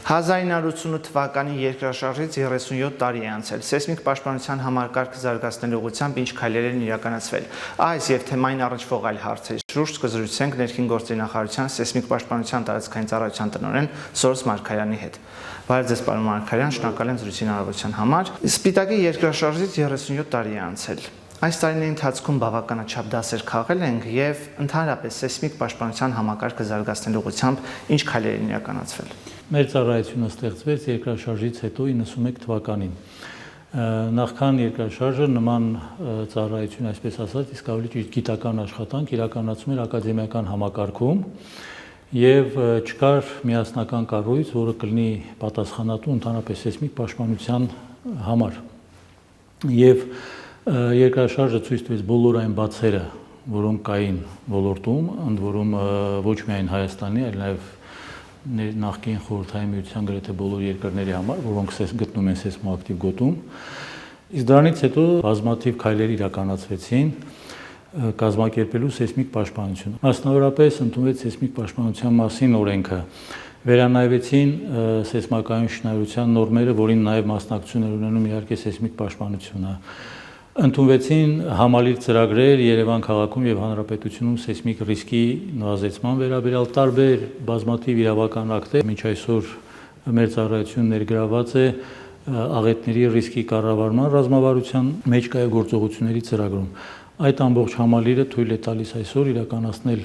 1988 թվականի երկրաշարժից 37 տարի է անցել։ Սեյսմիկ պաշտպանության համակարգը զարգացնելու ուղղությամբ ինչ քայլեր են իրականացվել։ Այս եւ թեմային առնչվող այլ հարցերի շուրջ կզրուցենք ներքին գործերի նախարարության սեյսմիկ պաշտպանության տարածքային ծառայության տնօրեն Սորոս Մարգարյանի հետ։ Բարև ձեզ, պարոն Մարգարյան, շնորհակալ եմ զրույցի հնարավորության համար։ Սպիտակի երկրաշարժից 37 տարի է անցել։ Այս տարիների ընթացքում բավականաչափ դասեր քաղել ենք եւ ընդհանրապես սեյսմիկ պաշտպանության համակարգը զարգացնելու ուղղությամբ ինչ քայլեր են իրականացվել։ Մեր ծառայությունը ստեղծվեց երկրաշարժից հետո 91 թվականին։ Նախքան երկրաշարժը նման ծառայություն, այսպես ասած, իսկ ավելի ճիշտ գիտական աշխատանք իրականացում էր ակադեմիական համակարգում եւ չկար միասնական կառույց, որը կլինի պատասխանատու ընդհանրապես սեյսմիկ պաշտպանության համար։ Եւ երկրաշարժը ցույց տվեց բոլոր այն բացերը, որոնք կային ոլորտում, ընդ որում ոչ միայն Հայաստանի, այլ նաեւ նախկին խորհրդային միության գրեթե բոլոր երկրների համար, որոնք գտնում են սեյսմոակտիվ գոտում։ Իսկ դրանից հետո բազմաթիվ քայլեր իրականացվեցին կազմակերպելու սեյսմիկ պաշտպանությունը։ Մասնավորապես ընդունվեց սեյսմիկ պաշտպանության մասին օրենքը, վերանայվեցին սեյսմակայուն շինարարության նորմերը, որին նաև մասնակցություն էր ունենում իհարկե սեյսմիկ պաշտպանությունը։ Ընդունվեցին համալիր ծրագրեր Երևան քաղաքում եւ հանրապետությունում սեյսմիկ ռիսկի նվազեցման վերաբերյալ տարբեր բազմաթիվ իրավական ակտեր։ Մինչ այսօր մեր ծառայությունն ներգրաված է աղետների ռիսկի կառավարման ռազմավարության մեջ կայագործողությունների ծրագրում։ Այդ ամբողջ համալիրը թույլ է տալիս այսօր իրականացնել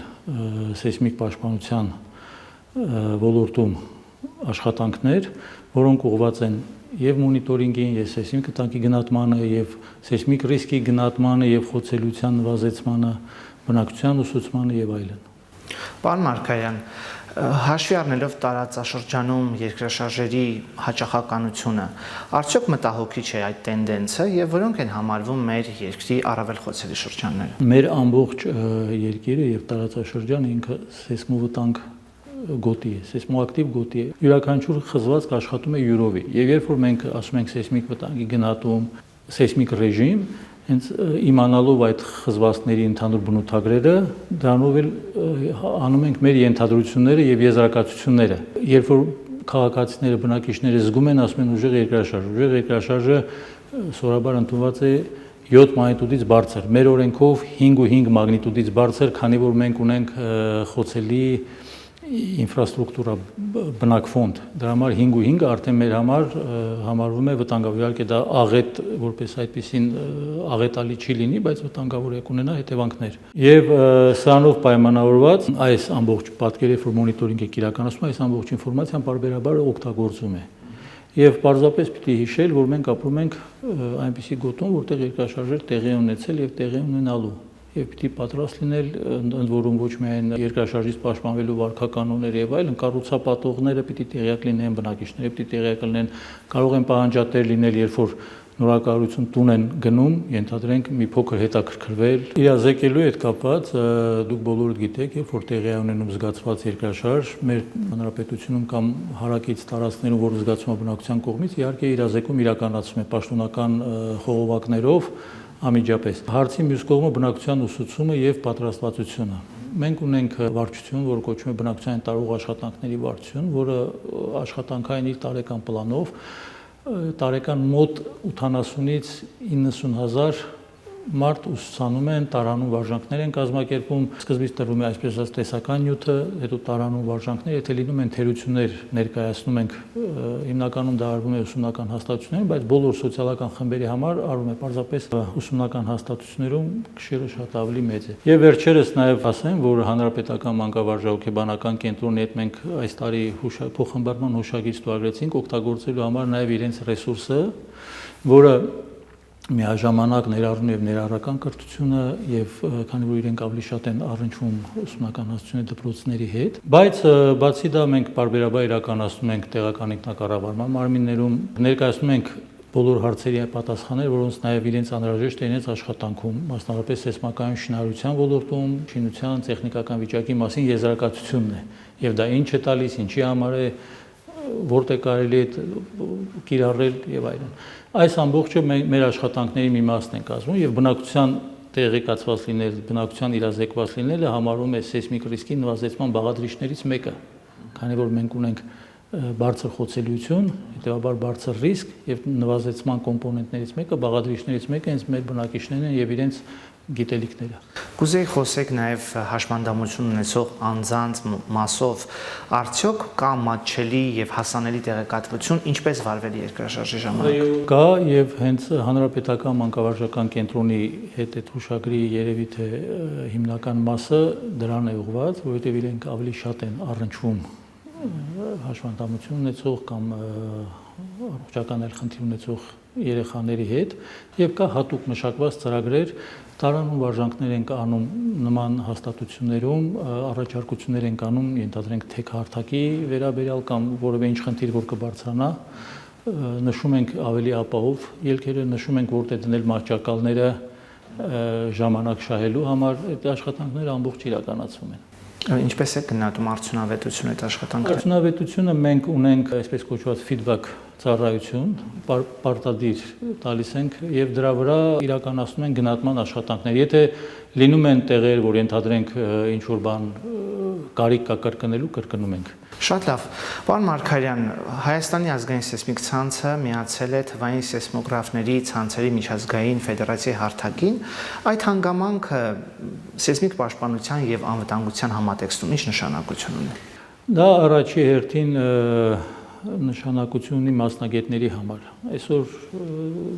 սեյսմիկ պաշտպանության ոլորտում աշխատանքներ, որոնք ուղղված են եւ մոնիտորինգին, եւ սեյսմիկ վտանգի գնահատմանը, եւ սեյսմիկ ռիսկի գնահատմանը, եւ խոցելիության նվազեցմանը, բնակչության ուսուցմանը եւ այլն։ Պարոն Մարգարյան, հաշվի առնելով տարածաշրջանում երկրաշարժերի հաճախականությունը, արդյոք մտահոգիչ է այդ տենդենսը եւ որոնք են համարվում մեր երկրի առավել խոցելի շրջանները։ Մեր ամբողջ երկիրը եւ տարածաշրջանը ինքը սեյսմովտանգ գոտի է, սեյսմոակտիվ գոտի է։ Յուրաքանչյուր խզվածք աշխատում է յուրովի։ Եվ երբ որ մենք ասում ենք սեյսմիկ վտանգի գնահատում, սեյսմիկ ռեժիմ, հենց իմանալով այդ խզվածքների ընդհանուր բնութագրերը, դրանով էլ անում ենք մեր ենթադրությունները եւ եզրակացությունները։ Երբ որ քաղաքացիները, բնակիչները զգում են, ասում են ուժեղ երկրաշարժը սովորաբար ընդունված է 7 մագնիտուդից բարձր։ Մեր օրենքով 5.5 մագնիտուդից բարձր, քանի որ մենք ունենք խոցելի ինֆրաստրուկտուրա բնակֆոնդ, դրա համար 5.5 արդեն մեր համար համարվում է վտանգավոր։ Իհարկե դա աղետ որպես այդպեսին աղետալի չի լինի, բայց վտանգավոր է կունենա հետևանքներ։ Եվ սրանով պայմանավորված այս ամբողջ պատկերը, որ մոնիտորինգ է իրականացում, այս ամբողջ ինֆորմացիան բարբերաբար օգտագործում է։ Եվ պարզապես պիտի հիշել, որ մենք ապրում ենք այնպիսի գոտում, որտեղ երկրաշարժեր տեղի ունեցել եւ տեղի ունենալու։ Եվ պիտի պատրաստ լինել, ընդ որում ոչ միայն երկրաշարժից պաշտպանվելու վարքականոններ եւ այլն, կառուցապատողները պիտի տեղյակ լինեն, բնակիչները պիտի տեղյակ լինեն, կարող են պահանջատեր լինել, երբ որ նորակառույցում տուն են գնում, ենթադրենք մի փոքր հետաքրքրվել, իրազեկելու հետ կապված դուք բոլորդ գիտեք, երբ որ տեղի է ունենում զգացված երկրաշարժ, մեր հանրապետությունում կամ հարակից տարածքներում, որ զգացվում է բնակչության կողմից, իհարկե իրազեկում իրականացվում է պաշտոնական խողովակներով ամիջապես։ Հարցի մյուս կողմը բնակչության ուսուցումը եւ պատրաստվածությունը։ Մենք ունենք վարչություն, որը կոչվում է բնակչության տարող աշխատանքների վարչություն, որը աշխատանքային իր տարեկան պլանով տարեկան մոտ 80-ից 90 հազար մարդ ուսուցանում են, տարանում վարժանքներ են կազմակերպում, սկզբից տրվում է այսպես ասած տեսական նյութը, հետո տարանում վարժանքներ, եթե լինում են թերություններ ներկայացնում ենք, հիմնականում դա արվում է ուսումնական հաստատություններում, բայց բոլոր սոցիալական խմբերի համար արվում է պարզապես ուսումնական հաստատություններում, քշերը շատ ավելի մեծ է։ Եվ վերջերս նաև ասեմ, որ հանրապետական մանկավարժահոգեբանական կենտրոնի հետ մենք այս տարի փոխհմբռնման հուշագիր ստորագրեցինք օգտագործելու համար նաև իրենց ռեսուրսը, որը միաժամանակ ներառում եւ ներառական կրթությունը եւ քանի որ իրենք ավելի շատ են առնչվում ուսումնական հաստատությունների դպրոցների հետ, բայց բացի դա մենք բարբերաբար իրականացնում ենք տեղական ինքնակառավարման մարմիններում, ներկայացնում ենք բոլոր հարցերի պատասխաններ, որոնց նաեւ իրենց անհրաժեշտ է իրենց աշխատանքում, մասնավորապես սեյսմակայուն շինարարության ոլորտում, շինության տեխնիկական վիճակի մասին եզրակացությունն է եւ դա ինչ է տալիս, ինչի համար է, որտեղ կարելի է կիրառել եւ այլն։ Այս ամբողջը մեր աշխատանքների մի մասն են կազմում եւ բնակչության տեղեկացված լինել, բնակչության իրազեկված լինելը համարվում է սեյսմիկ ռիսկի նվազեցման բաղադրիչներից մեկը, քանի որ մենք ունենք բարձր խոցելիություն, հետեւաբար բարձր ռիսկ եւ նվազեցման կոմպոնենտներից մեկը, բաղադրիչներից մեկը հենց մեր բնակիչներն են եւ իրենց գիտելիքները։ Կուզեի խոսեք նաև հաշմանդամություն ունեցող անձանց մասով, արդյոք կա մատչելի եւ հասանելի տեղեկատվություն ինչպես վարվել երկրաշարժի ժամանակ։ Այո, կա եւ հենց հանրապետական մանկավարժական կենտրոնի հետ այդ հուշագրի երևի թե հիմնական մասը դրան է ուղղված, որովհետեւ իրենք ավելի շատ են առնչվում հաշմանդամություն ունեցող կամ առողջական այլ խնդիր ունեցող երեխաների հետ եւ կա հատուկ մշակված ծրագրեր տարանուն վարժանքներ են անում նման հաստատություններում առաջարկություններ են անում ենթադրենք թե հարթակի վերաբերյալ կամ որևէ ինչ խնդիր որ կբարձրանա նշում ենք ավելի ապահով ելքերը նշում ենք որտեղ դնել մահճակալները ժամանակ շահելու համար այդ աշխատանքները ամբողջ իրականացվում են Ինչպես է գնահատում արդյունավետությունը այդ աշխատանքը։ Արդյունավետությունը մենք ունենք այսպես կոչված feedback ծառայություն, պարտադիր տալիս ենք եւ դրա վրա իրականացնում են գնահատման աշխատանքներ։ Եթե լինում են տեղեր, որ ենթադրենք ինչ որ բան կարիք կա կրկնելու, կրկնում ենք։ Շատ լավ։ Պարոն Մարգարյան, Հայաստանի ազգային սեյսմիկ ցանցը միացել է թվային սեյսմոգրաֆների ցանցերի միջազգային ֆեդերացիայի հարթակին։ Այդ հանգամանքը սեյսմիկ պաշտպանության եւ անվտանգության համատեքստում ինչ նշանակություն ունի։ Դա առաջի հերթին նշանակություն ունի մասնագետների համար։ Այսօր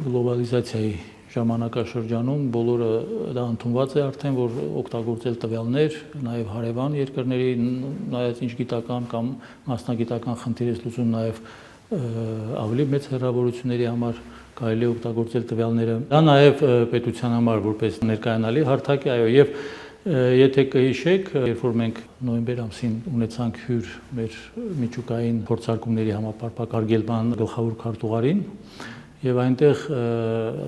գլոբալիզացիայի ժամանակաշրջանում բոլորը դա ընդունված է արդեն, որ օգտագործել տվյալներ, նաև հարևան երկրների, նաև ինչ գիտական կամ մասնագիտական խնդիրից լուծում նաև ավելի մեծ հեռավորությունների համար կարելի է օգտագործել տվյալները։ Դա նաև պետության համար որպես ներկայանալի հարթակ է, այո, եւ եթե կհիշեք, երբ որ մենք նոյեմբեր ամսին ունեցանք հյուր մեր միջուկային փորձարկումների համապարփակարգելման գլխավոր քարտուղարին, եւ այնտեղ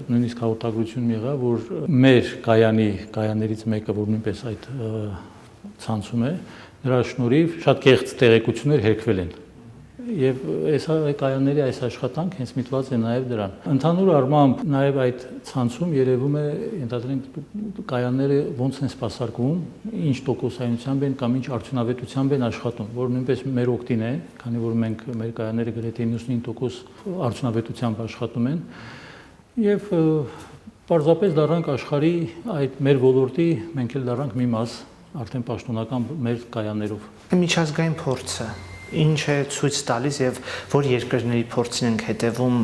նույնիսկ հաղորդագրություն եղավ, որ մեր կայաններից մեկը, որ նույնպես այդ ցանցում է, նրա շնորհիվ շատ կեղծ տեղեկություններ հերքվել են։ Եվ այս կայանների այս աշխատանք հենց միտված է նաև դրան։ Ընդհանուր առմամբ նաև այդ ցանցում երևում է, ենթադրենք կայանները ոնց են սպասարկվում, ինչ տոկոսայնությամբ են կամ ինչ արդյունավետությամբ են աշխատում, որ նույնպես մեր օգտին է, քանի որ մենք մեր կայանները գրեթե 99% արդյունավետությամբ աշխատում են։ Եվ պարզապես դառնանք աշխարհի այդ մեր ոլորտի մենք էլ դառնանք մի մաս արդեն պաշտոնական մեր կայաններով։ Միջազգային փորձը ինչ է ցույց տալիս եւ որ երկրների փորձին ենք հետևում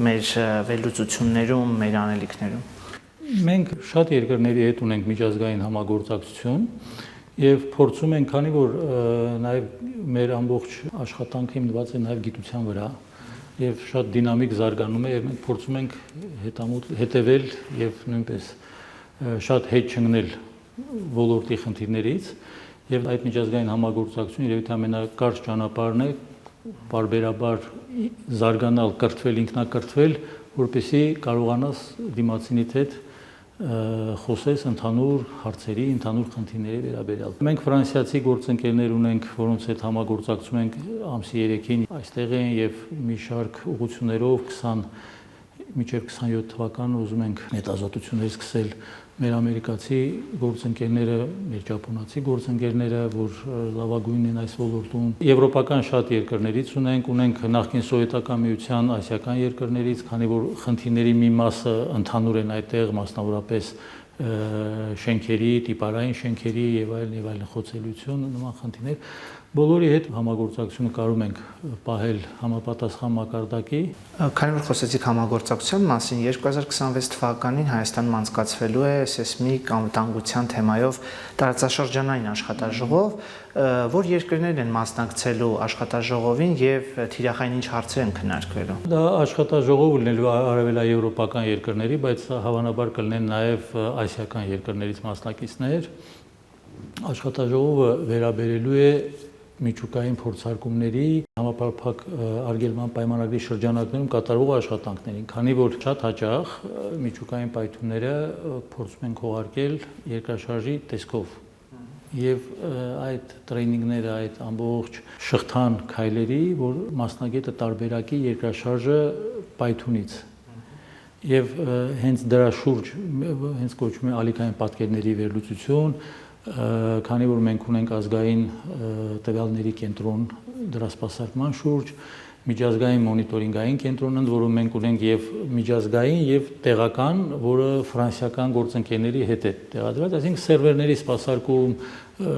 մեր վերլուծություններում, մեր անելիքներում։ Մենք շատ երկրների հետ ունենք միջազգային համագործակցություն եւ փորձում ենք, քանի որ նաեւ մեր ամբողջ աշխատանքը հիմնված է նաեւ գիտության վրա եւ շատ դինամիկ զարգանում է եւ մենք փորձում ենք հետևել եւ նույնպես շատ հետ չընկնել ոլորտի խնդիրներից եւ այդ միջազգային համագործակցությունը երևի թե ամենակարճ ճանապարհն է բարբերաբար զարգանալ, կրթվել, ինքնակրթվել, որպեսզի կարողանաս դիմացինիդ հետ խոսես ընդհանուր հարցերի, ընդհանուր խնդիրների վերաբերյալ։ Մենք ֆրանսիացի գործընկերներ ունենք, որոնց հետ համագործակցում ենք ամսի 3-ին այստեղ են եւ մի շարք ուղղություններով 20 մինչև 27 թվականը ուզում ենք հետազոտություններ սկսել մեր ամերիկացի գործընկերները, մեր ճապոնացի գործընկերները, որ լավագույնն են այս ոլորտում։ Եվրոպական շատ երկրներից ունենք նախկին սովետական միության ասիական երկրներից, քանի որ խնդիրների մի մասը ընդհանուր են այդտեղ, մասնավորապես շենքերի, տիպարային շենքերի եւ այլն խոցելիություն, նման խնդիրներ։ Բոլորի հետ համագործակցությունը կարում ենք պահել համապատասխան մակարդակի։ Քանի որ խոսեցիք համագործակցության մասին, 2026 թվականին Հայաստանում անցկացվելու է սեյսմիկ անվտանգության թեմայով տարածաշրջանային աշխատաժողով, որ երկրներն են մասնակցելու աշխատաժողովին եւ թիրախային ինչ հարցեր են քննարկվելու։ Դա աշխատաժողով լինելու արևելաեվրոպական երկրների, բայց հավանաբար կլինեն նաեւ ասիական երկրներից մասնակիցներ։ Աշխատաժողովը վերաբերելու է միջուկային փորձարկումների համապարփակ արգելման պայմանագրի շրջանակներում կատարվող աշխատանքներին, քանի որ շատ հաճախ միջուկային պայթյունները փորձում են քողարկել երկրաշարժի տեսքով եւ այդ տրեյնինգները, այդ ամբողջ շղթան քայլերի, որ մասնագետը տարբերակի երկրաշարժը պայթյունից եւ հենց դրա շուրջ հենց կոչվում է ալիքային պատկերների վերլուծություն, քանի որ մենք ունենք ազգային տվյալների կենտրոն դրա սպասարկման շուրջ, միջազգային մոնիտորինգային կենտրոն, ընդ որում մենք ունենք եւ միջազգային եւ տեղական, որը ֆրանսիական գործընկերների հետ է տեղադրված, այսինքն սերվերների սպասարկում,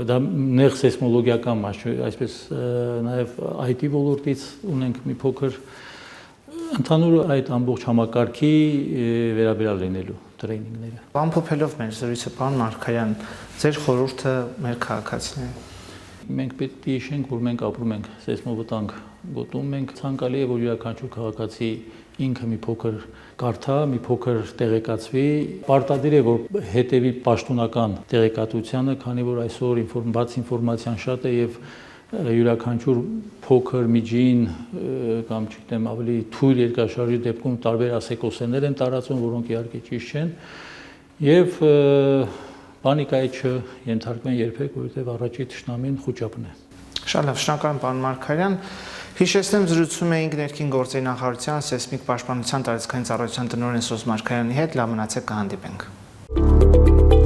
դա նեղ սեյսմոլոգիական մաս, այսպես նաեւ IT ոլորտից ունենք մի փոքր ընդհանուր այդ ամբողջ համակարգի վերաբերյալ լինելու տրեյնինգները։ Ամփոփելով մեր զրույցը, պարոն Մարգարյան, ձեր խորհուրդը մեր քաղաքացիներին։ Մենք պետք է հիշենք, որ մենք ապրում ենք սեյսմովտանգ գոտում, մենք ցանկալի է, որ յուրաքանչյուր քաղաքացի ինքը մի փոքր կարդա, մի փոքր տեղեկացվի, պարտադիր է, որ հետևի պաշտոնական տեղեկատվությանը, քանի որ այսօր բաց ինֆորմացիան շատ է եւ յուրաքանչյուր փոքր միջին կամ չգիտեմ ավելի թույլ երկրաշարժի դեպքում տարբեր ասեկոսներ են տարածվում, որոնք իհարկե ճիշտ չեն եւ պանիկայի չենթարկվեն երբեք, որովհետեւ առաջի թշնամին խոճապն է։ Շատ լավ, շնորհակալ եմ պարոն Մարգարյան։ Հիշեցնեմ, զրուցում էինք ներքին գործերի նախարարության սեյսմիկ պաշտպանության տարածքային ծառայության տնօրեն Սոս Մարգարյանի հետ, լավ մնացեք, կհանդիպենք։